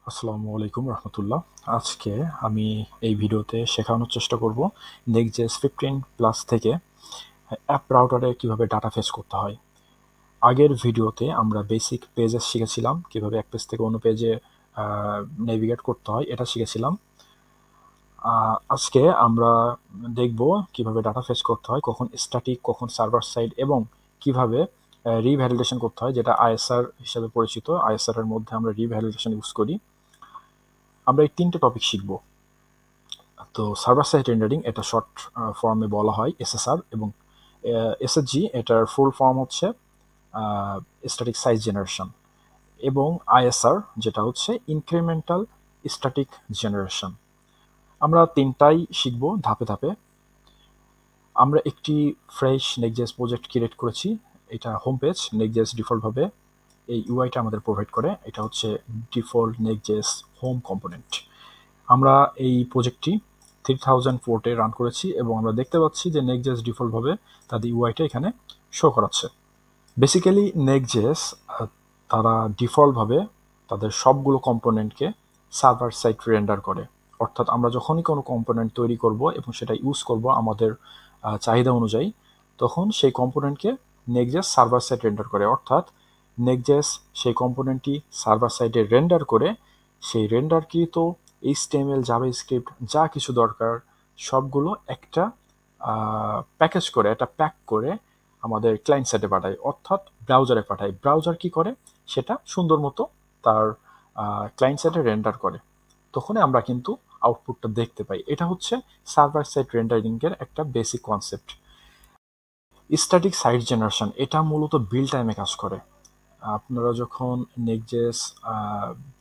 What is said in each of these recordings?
আসসালামু আলাইকুম রহমতুল্লাহ। আজকে আমি এই ভিডিওতে শেখানোর চেষ্টা করব নেক্সটজেস 15 প্লাস থেকে অ্যাপ রাউটারে কিভাবে ডাটা ফেচ করতে হয়। আগের ভিডিওতে আমরা বেসিক পেজেস শিখেছিলাম, কিভাবে এক পেজ থেকে অন্য পেজে নেভিগেট করতে হয় এটা শিখেছিলাম। আজকে আমরা দেখব কিভাবে ডাটা ফেচ করতে হয়, কখন স্ট্যাটিক কখন সার্ভার সাইড, এবং কিভাবে রিভ্যালিডেশন করতে হয়, যেটা আইএসআর হিসেবে পরিচিত। আইএসআর এর মধ্যে আমরা রিভ্যালিডেশন ইউজ করি। আমরা এই 3টে টপিক শিখব। তো সার্ভার সাইড রেন্ডারিং, এটা শর্ট ফর্মে বলা হয় এসএসআর, এবং এসএসজি এটার ফুল ফর্ম হচ্ছে স্ট্যাটিক সাইজ জেনারেশন, এবং আইএসআর যেটা হচ্ছে ইনক্রিমেন্টাল স্ট্যাটিক জেনারেশন। আমরা তিনটাই শিখব ধাপে ধাপে। আমরা একটি ফ্রেশ নেক্সটজেস প্রজেক্ট ক্রিয়েট করেছি। এটা হোম পেজ। নেক্সটজেস ডিফল্টভাবে এই ইউআইটা আমাদের প্রোভাইড করে। এটা হচ্ছে ডিফল্ট নেক্সটজেস হোম কম্পোনেন্ট। আমরা এই প্রজেক্টটি 3000 পোর্টে রান করেছি, এবং আমরা দেখতে পাচ্ছি যে নেক্সটজেস ডিফল্টভাবে তাদের ইউআইটা এখানে শো করাচ্ছে। বেসিক্যালি নেক্সটজেস তারা ডিফল্টভাবে তাদের সবগুলো কম্পোনেন্টকে সার্ভার সাইড রেন্ডার করে। অর্থাৎ আমরা যখনই কোনো কম্পোনেন্ট তৈরি করব এবং সেটা ইউজ করব আমাদের চাহিদা অনুযায়ী, তখন সেই কম্পোনেন্টকে নেক্সটজেস সার্ভার সাইড রেন্ডার করে। অর্থাৎ নেক্সটজেস সেই কম্পোনেন্টটি সার্ভার সাইডে রেন্ডার করে সেই রেন্ডারকৃত HTML জাভাস্ক্রিপ্ট যা কিছু দরকার সবগুলো একটা প্যাকেজ করে, একটা প্যাক করে আমাদের ক্লায়েন্ট সাইডে পাঠায়, অর্থাৎ ব্রাউজারে পাঠায়। ব্রাউজার কি করে, সেটা সুন্দর মতো তার ক্লায়েন্ট সাইডে রেন্ডার করে, তখনই আমরা কিন্তু আউটপুটটা দেখতে পাই। এটা হচ্ছে সার্ভার সাইড রেন্ডারিংয়ের একটা basic concept. Static site generation, এটা মূলত বিল্ড টাইমে কাজ করে। আপনারা যখন নেক্সটজেস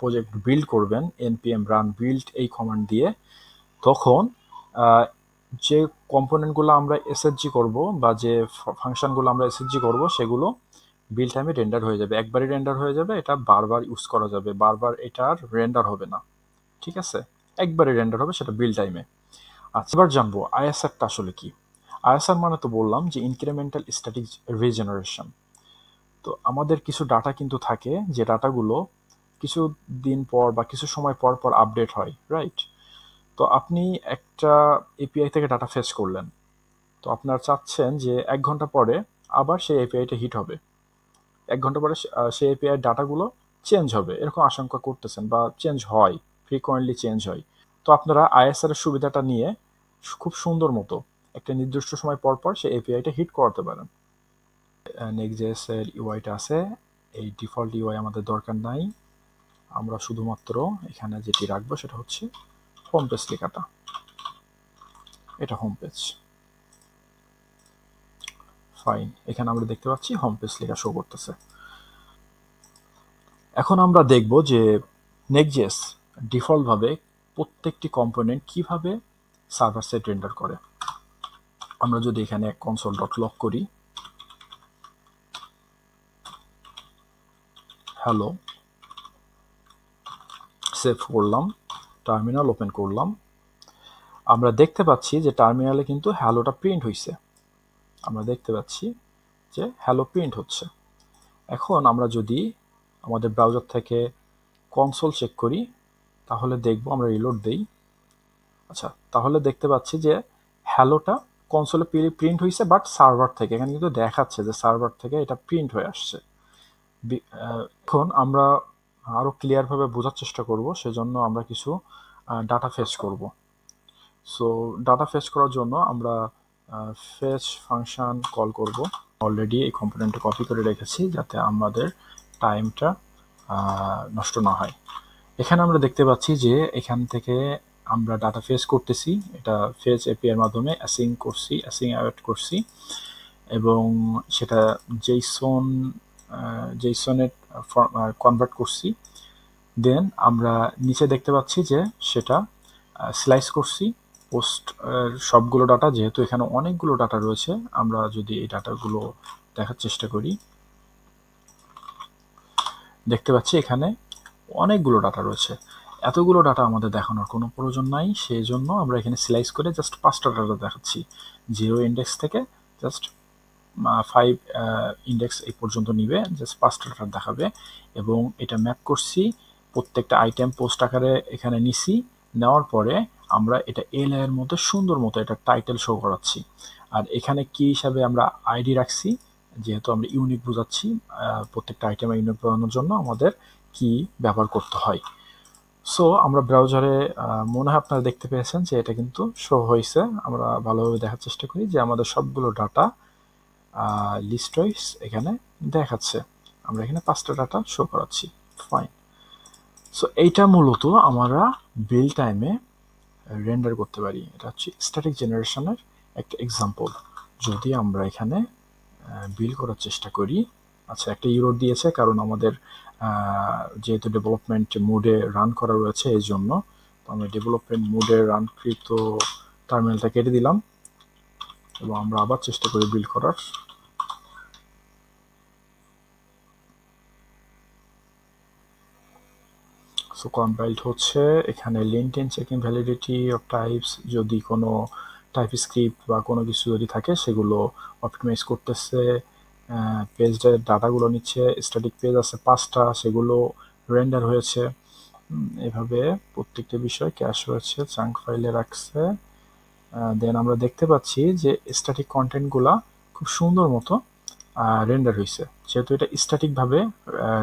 প্রজেক্ট বিল্ড করবেন npm run build এই কমান্ড দিয়ে, তখন যে কম্পোনেন্টগুলো আমরা এসএসজি করব বা যে ফাংশনগুলো আমরা এসএসজি করব সেগুলো বিল্ড টাইমে রেন্ডার হয়ে যাবে। একবারই রেন্ডার হয়ে যাবে, এটা বারবার ইউজ করা যাবে, বারবার এটা আর রেন্ডার হবে না। ঠিক আছে, একবারই রেন্ডার হবে, সেটা বিল্ড টাইমে। আচ্ছা, এবার জানবো আইএসআরটা আসলে কি। আইএসআর মানে তো বললাম যে ইনক্রিমেন্টাল স্ট্যাটিক রিজেনারেশন। তো আমাদের কিছু ডাটা কিন্তু থাকে, যে ডাটাগুলো কিছু দিন পর বা কিছু সময় পর পর আপডেট হয়, রাইট? তো আপনি একটা এপিআই থেকে ডাটা ফেচ করলেন, তো আপনার চাচ্ছেন যে 1 ঘন্টা পরে আবার সেই এপিআইটা হিট হবে, 1 ঘন্টা পরে সেই এপিআই ডাটাগুলো চেঞ্জ হবে, এরকম আশঙ্কা করতেছেন, বা চেঞ্জ হয়, ফ্রিকোয়েন্টলি চেঞ্জ হয়। তো আপনারা আইএসআর এর সুবিধাটা নিয়ে খুব সুন্দর মতো একটা নির্দিষ্ট সময় পর পর সেই এপিআইটা হিট করাতে পারেন। নেক্সটজেস এর ইউআইটা আছে, এই ডিফল্ট ইউআই আমাদের দরকার নাই। আমরা শুধুমাত্র এখানে যেটি রাখবো সেটা হচ্ছে হোম পেজ লেখাটা। এটা হোম পেজ, ফাইন। এখানে আমরা দেখতে পাচ্ছি হোম পেজ লেখা শো করতেছে। এখন আমরা দেখব যে নেক্সটজেস ডিফল্টভাবে প্রত্যেকটি কম্পোনেন্ট কিভাবে সার্ভার সাইড রেন্ডার করে। আমরা যদি এখানে console.log করি, হ্যালো সেভ করলাম, টার্মিনাল ওপেন করলাম, আমরা দেখতে পাচ্ছি যে টার্মিনালে কিন্তু হ্যালোটা প্রিন্ট হয়েছে। আমরা দেখতে পাচ্ছি যে হ্যালো প্রিন্ট হচ্ছে। এখন আমরা যদি আমাদের ব্রাউজার থেকে কনসোল চেক করি, তাহলে দেখব, আমরা রিলোড দেই। আচ্ছা, তাহলে দেখতে পাচ্ছি যে হ্যালোটা কনসোলে প্রিন্ট হয়েছে, বাট সার্ভার থেকে এখানে কিন্তু দেখাচ্ছে যে সার্ভার থেকে এটা প্রিন্ট হয়ে আসছে। এখন আমরা আরও ক্লিয়ারভাবে বোঝার চেষ্টা করব, সেজন্য আমরা কিছু ডাটা ফেচ করব। সো ডাটা ফেচ করার জন্য আমরা ফেচ ফাংশন কল করব। অলরেডি এই কম্পোনেন্টটা কপি করে রেখেছি যাতে আমাদের টাইমটা নষ্ট না হয়। এখানে আমরা দেখতে পাচ্ছি যে এখান থেকে আমরা ডাটা ফেচ করতেছি, এটা ফেচ এপিআই এর মাধ্যমে অ্যাসিং করছি, অ্যাসিং অ্যাড করছি, এবং সেটা জেইসনে কনভার্ট করছি। দেন আমরা নিচে দেখতে পাচ্ছি যে সেটা স্লাইস করছি পোস্ট সবগুলো ডাটা, যেহেতু এখানে অনেকগুলো ডাটা রয়েছে। আমরা যদি এই ডাটাগুলো দেখার চেষ্টা করি, দেখতে পাচ্ছি এখানে অনেকগুলো ডাটা রয়েছে। এতগুলো ডাটা আমাদের দেখানোর কোনো প্রয়োজন নাই, সেই জন্য আমরা এখানে স্লাইস করে জাস্ট 5টা ডাটা দেখাচ্ছি। 0 ইন্ডেক্স থেকে জাস্ট 5 ইন্ডেক্স এই পর্যন্ত নিবে, জাস্ট 5টা ডাটা দেখাবে, এবং এটা ম্যাপ করছি প্রত্যেকটা আইটেম পোস্ট আকারে এখানে নিছি, নেওয়ার পরে আমরা এটা এ লেয়ারের মধ্যে সুন্দর মতো এটা টাইটেল শো করাচ্ছি। আর এখানে কি হিসাবে আমরা আইডি রাখছি, যেহেতু আমরা ইউনিক বোঝাচ্ছি, প্রত্যেকটা আইটেমে ইউনিক বোঝানোর জন্য আমাদের কি ব্যবহার করতে হয়। সো আমরা ব্রাউজারে মনে হয় আপনারা দেখতে পেয়েছেন যে এটা কিন্তু শো হয়েছে। আমরা ভালোভাবে দেখার চেষ্টা করি যে আমাদের সবগুলো ডাটা লিস্ট ওয়াইজ এখানে দেখাচ্ছে। আমরা এখানে 5টা ডাটা শো করাচ্ছি, ফাইন। সো এইটা মূলত আমরা বিল্ড টাইমে রেন্ডার করতে পারি। এটা হচ্ছে স্ট্যাটিক জেনারেশনের একটা এক্সাম্পল। যদি আমরা এখানে বিল্ড করার চেষ্টা করি, আচ্ছা একটা ইউরো দিয়েছে কারণ আমাদের যেহেতু ডেভেলপমেন্ট মোডে রান করা রয়েছে এই জন্য। তো আমরা ডেভেলপমেন্ট মোডে রানকৃত টার্মিনালটা কেটে দিলাম এবং আমরা আবার চেষ্টা করি বিল্ড করার। সো কম্পাইলড হচ্ছে, এখানে লিনটেন চেকিং ভ্যালিডিটি অফ টাইপস, যদি কোনো টাইপ স্ক্রিপ্ট বা কোনো কিছু যদি থাকে সেগুলো অপটিমাইজ করতেছে। পেজের ডাটাগুলো নিচ্ছে, স্ট্যাটিক পেজ আছে 5টা, সেগুলো রেন্ডার হয়েছে। এভাবে প্রত্যেকটা বিষয় ক্যাশ হয়েছে, চাঙ্ক ফাইলে রাখছে। দেন আমরা দেখতে পাচ্ছি যে স্ট্যাটিক কন্টেন্টগুলা খুব সুন্দর মতো রেন্ডার হয়েছে, যেহেতু এটা স্ট্যাটিকভাবে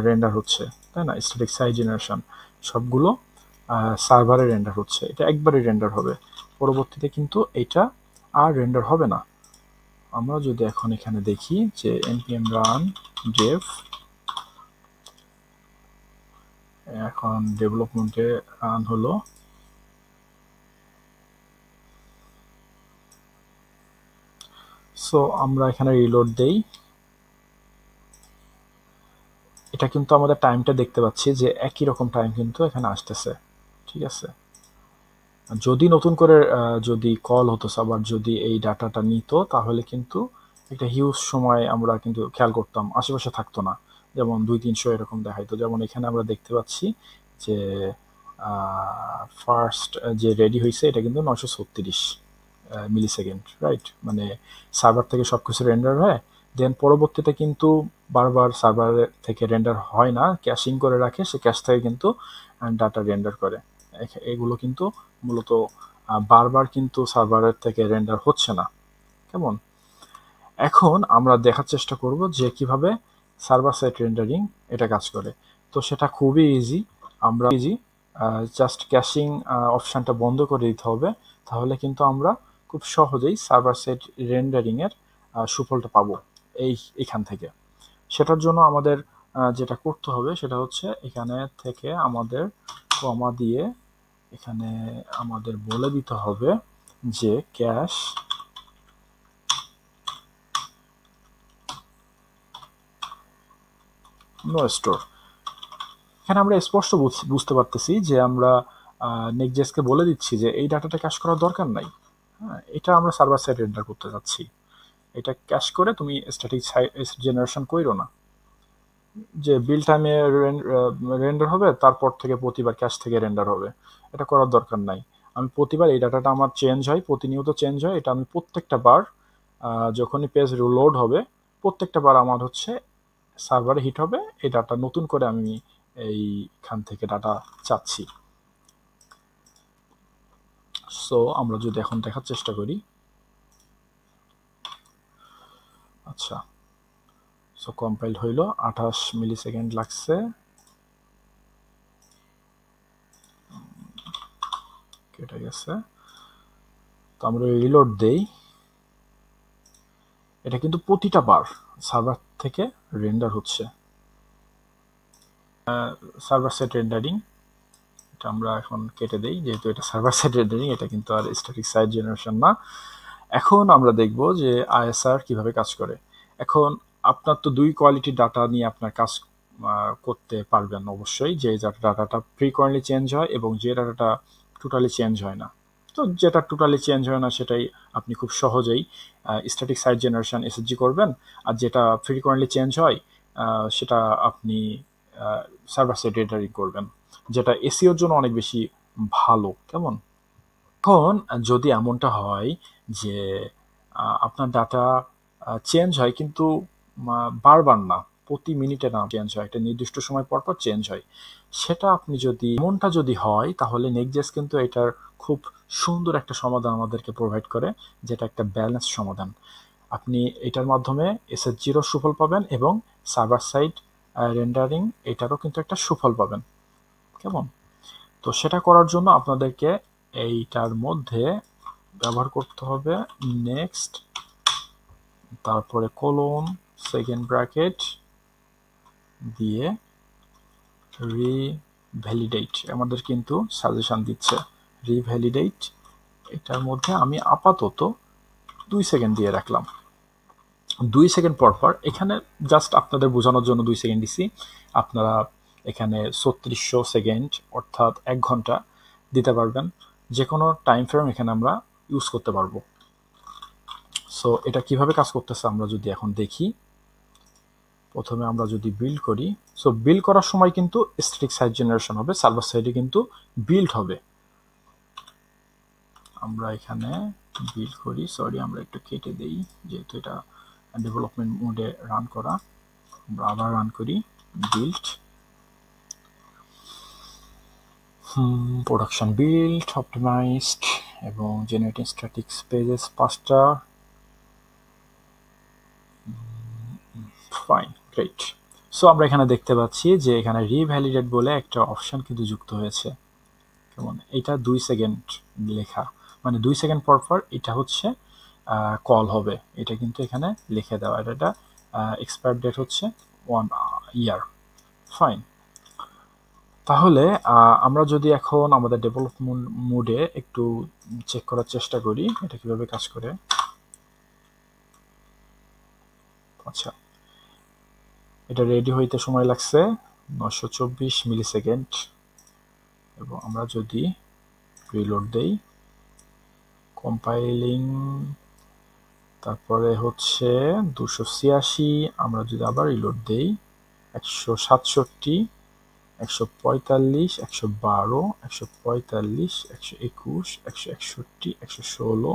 রেন্ডার হচ্ছে, তাই না? স্ট্যাটিক সাইজ জেনারেশন সবগুলো সার্ভারে রেন্ডার হচ্ছে, এটা একবারই রেন্ডার হবে, পরবর্তীতে কিন্তু এটা আর রেন্ডার হবে না। আমরা যদি এখন এখানে দেখি যে npm run dev, এখন ডেভেলপমেন্টে রান হলো। সো আমরা এখানে রিলোড দেই, এটা কিন্তু আমাদের টাইমটা দেখতে পাচ্ছি যে একই রকম টাইম কিন্তু এখানে আসতেছে, ঠিক আছে। যদি নতুন করে যদি কল হতো আবার যদি এই ডাটাটা নিত তাহলে কিন্তু একটা হিউজ সময় আমরা কিন্তু খেয়াল করতাম, আশেপাশে থাকতো না, যেমন 200-300 এরকম দেখাইতো। যেমন এখানে আমরা দেখতে পাচ্ছি যে ফার্স্ট যে রেডি হয়েছে এটা কিন্তু 936 মিলি সেকেন্ড, রাইট? মানে সার্ভার থেকে সব কিছু রেন্ডার হয়, দেন পরবর্তীতে কিন্তু বারবার সার্ভার থেকে রেন্ডার হয় না, ক্যাশিং করে রাখে, সে ক্যাশ থেকে কিন্তু ডাটা রেন্ডার করে। এগুলো কিন্তু মূলত বারবার কিন্তু সার্ভারের থেকে রেন্ডার হচ্ছে না, কেমন? এখন আমরা দেখার চেষ্টা করব যে কিভাবে সার্ভার সাইড রেন্ডারিং এটা কাজ করে। তো সেটা খুবই ইজি, আমরা জাস্ট ক্যাশিং অপশানটা বন্ধ করে দিতে হবে, তাহলে কিন্তু আমরা খুব সহজেই সার্ভার সাইড রেন্ডারিংয়ের সুফলটা পাবো এইখান থেকে। সেটার জন্য আমাদের যেটা করতে হবে সেটা হচ্ছে এখানে থেকে আমাদের কমা দিয়ে এখানে আমাদের বলে দিতে হবে যে ক্যাশ নো স্টোর। এখানে আমরা স্পষ্ট বুঝতে পারতেছি যে আমরা নেক্সটজেসকে বলে দিচ্ছি যে এই ডাটাটা ক্যাশ করার দরকার নাই, হ্যাঁ, এটা আমরা সার্ভার সাইড রেন্ডার করতে যাচ্ছি, এটা ক্যাশ করে তুমি স্ট্যাটিক জেনারেশন কইরো না, যে বিল টাইমে রেন্ডার হবে তারপর থেকে প্রতিবার ক্যাশ থেকে রেন্ডার হবে, এটা করার দরকার নাই। আমি প্রতিবার এই ডাটাটা আমার চেঞ্জ হয়, প্রতিনিয়ত চেঞ্জ হয়, এটা আমি প্রত্যেকটা বার যখনই পেজ লোড হবে প্রত্যেকটা বার আমার হচ্ছে সার্ভারে হিট হবে, এই ডাটা নতুন করে আমি এইখান থেকে ডাটা চাচ্ছি। সো আমরা যদি এখন দেখার চেষ্টা করি, আচ্ছা সো কম্পাইল হইল, 28 মিলি সেকেন্ড লাগছে, কেটে গেছে। তো আমরা রিলোড দেই, এটা কিন্তু প্রতিটা বার সার্ভার থেকে রেন্ডার হচ্ছে, সার্ভার সাইড রেন্ডারিং, এটা আমরা এখন কেটে দেই যেহেতু এটা সার্ভার সাইড রেন্ডারিং, এটা কিন্তু আর স্ট্যাটিক সাইড জেনারেশন না। এখন আমরা দেখব যে আইএসআর কিভাবে কাজ করে। এখন আপনার তো দুই কোয়ালিটির ডাটা নিয়ে আপনার কাজ করতে পারবেন অবশ্যই, যে ডাটাটা ফ্রিকোয়েন্টলি চেঞ্জ হয় এবং যে ডাটাটা টোটালি চেঞ্জ হয় না। তো যেটা টোটালি চেঞ্জ হয় না সেটাই আপনি খুব সহজেই স্ট্যাটিক সাইড জেনারেশন এসএসজি করবেন, আর যেটা ফ্রিকোয়েন্টলি চেঞ্জ হয় সেটা আপনি সার্ভার সাইড রেন্ডারিং করবেন, যেটা এসইওর জন্য অনেক বেশি ভালো, কেমন? এখন যদি এমনটা হয় যে আপনার ডাটা চেঞ্জ হয় কিন্তু বারবার না, প্রতি মিনিটে না চেঞ্জ হয়, একটা নির্দিষ্ট সময় পর পর চেঞ্জ হয়, সেটা আপনি যদি এমনটা যদি হয় তাহলে নেক্সট কিন্তু এটার খুব সুন্দর একটা সমাধান আমাদেরকে প্রোভাইড করে, যেটা একটা ব্যালেন্স সমাধান। আপনি এটার মাধ্যমে SH0 সুফল পাবেন এবং সার্ভার সাইড রেন্ডারিং এটারও কিন্তু একটা সুফল পাবেন। কেমন? তো সেটা করার জন্য আপনাদেরকে এইটার মধ্যে ব্যবহার করতে হবে নেক্সট, তারপরে কোলন, সেকেন্ড ব্র্যাকেট দিয়ে রিভ্যালিডেট আমাদের কিন্তু সাজেশন দিচ্ছে। রিভ্যালিডেট এটার মধ্যে আমি আপাতত 2 সেকেন্ড দিয়ে রাখলাম। 2 সেকেন্ড পর পর এখানে জাস্ট আপনাদের বোঝানোর জন্য 2 সেকেন্ড দিছি। আপনারা এখানে 3600 সেকেন্ড অর্থাৎ 1 ঘন্টা দিতে পারবেন। যে কোনো টাইম ফ্রেম এখানে আমরা ইউজ করতে পারবো। সো এটা কিভাবে কাজ করতেছে আমরা যদি এখন দেখি। প্রথমে আমরা যদি বিল্ড করি, সো বিল্ড করার সময় কিন্তু স্ট্যাটিক সাইড জেনারেশন হবে, সার্ভার সাইডে কিন্তু বিল্ড হবে। আমরা এখানে বিল্ড করি, সরি আমরা একটু কেটে দেই যেহেতু এটা ডেভেলপমেন্ট মোডে রান করা। আমরা আবার রান করি বিল্ড, প্রোডাকশন বিল্ড অপটিমাইজড এবং জেনারেটিং স্ট্যাটিক পেজেস পাঁচটা। Fine, great. সো আমরা এখানে দেখতে পাচ্ছি যে এখানে রিভ্যালিডেট বলে একটা অপশন কিন্তু যুক্ত হয়েছে। কেমন? এটা 2 সেকেন্ড লেখা, মানে 2 সেকেন্ড পর পর এটা হচ্ছে কল হবে, এটা কিন্তু এখানে লিখে দেওয়া। এটা এক্সপায়ার ডেট হচ্ছে 1 ইয়ার। ফাইন। তাহলে আমরা যদি এখন আমাদের ডেভেলপমেন্ট মোডে একটু চেক করার চেষ্টা করি এটা কিভাবে কাজ করে। আচ্ছা, এটা রেডি হইতে সময় লাগছে 924 মিলি সেকেন্ড এবং আমরা যদি রিলোড দেই, কম্পাইলিং, তারপরে হচ্ছে 286, আমরা যদি আবার রিলোড দেই 167, 145, 112, 145, 121, 161, 116,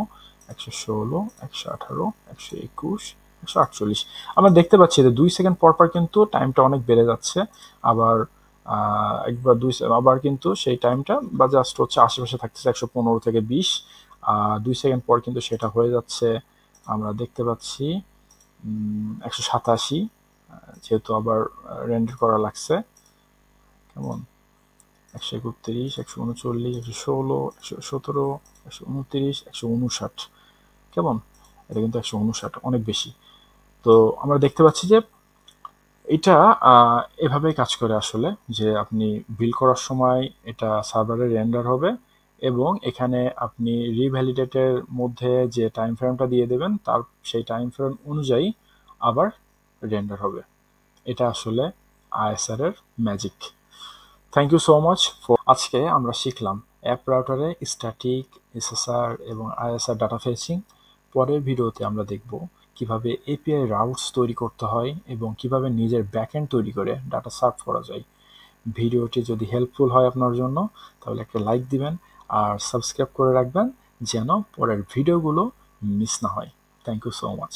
116, 118, 121, 148। আমরা দেখতে পাচ্ছি যে 2 সেকেন্ড পর পর কিন্তু টাইমটা অনেক বেড়ে যাচ্ছে। আবার একবার আবার কিন্তু সেই টাইমটা বা জাস্ট হচ্ছে আশেপাশে থাকতেছে 115 থেকে 20। 2 সেকেন্ড পর কিন্তু সেটা হয়ে যাচ্ছে, আমরা দেখতে পাচ্ছি 187, যেহেতু আবার রেন্ডার করা লাগছে। কেমন? 131, 139, 116, 117, 129, 159। কেমন? এটা কিন্তু 159, অনেক বেশি। তো আমরা দেখতে পাচ্ছি যে এটা এভাবেই কাজ করে আসলে, যে আপনি বিল্ড করার সময় এটা সার্ভারে রেন্ডার হবে এবং এখানে আপনি রিভ্যালিডেটের মধ্যে যে টাইম ফ্রেমটা দিয়ে দেবেন তার সেই টাইম ফ্রেম অনুযায়ী আবার রেন্ডার হবে। এটা আসলে আইএসআর এর magic. Thank you so much for. আজকে আমরা শিখলাম অ্যাপ রাউটারে স্ট্যাটিক, এসএসআর এবং আইএসআর ডাটা ফেচিং। পরের ভিডিওতে আমরা দেখব কিভাবে এপিআই রাউটস তৈরি করতে হয় এবং কিভাবে নিজের ব্যাকএন্ড তৈরি করে ডাটা সার্ভ করা যায়। ভিডিওটি যদি হেল্পফুল হয় আপনার জন্য তাহলে একটা লাইক দিবেন আর সাবস্ক্রাইব করে রাখবেন যেন পরের ভিডিওগুলো মিস না হয়। Thank you so much.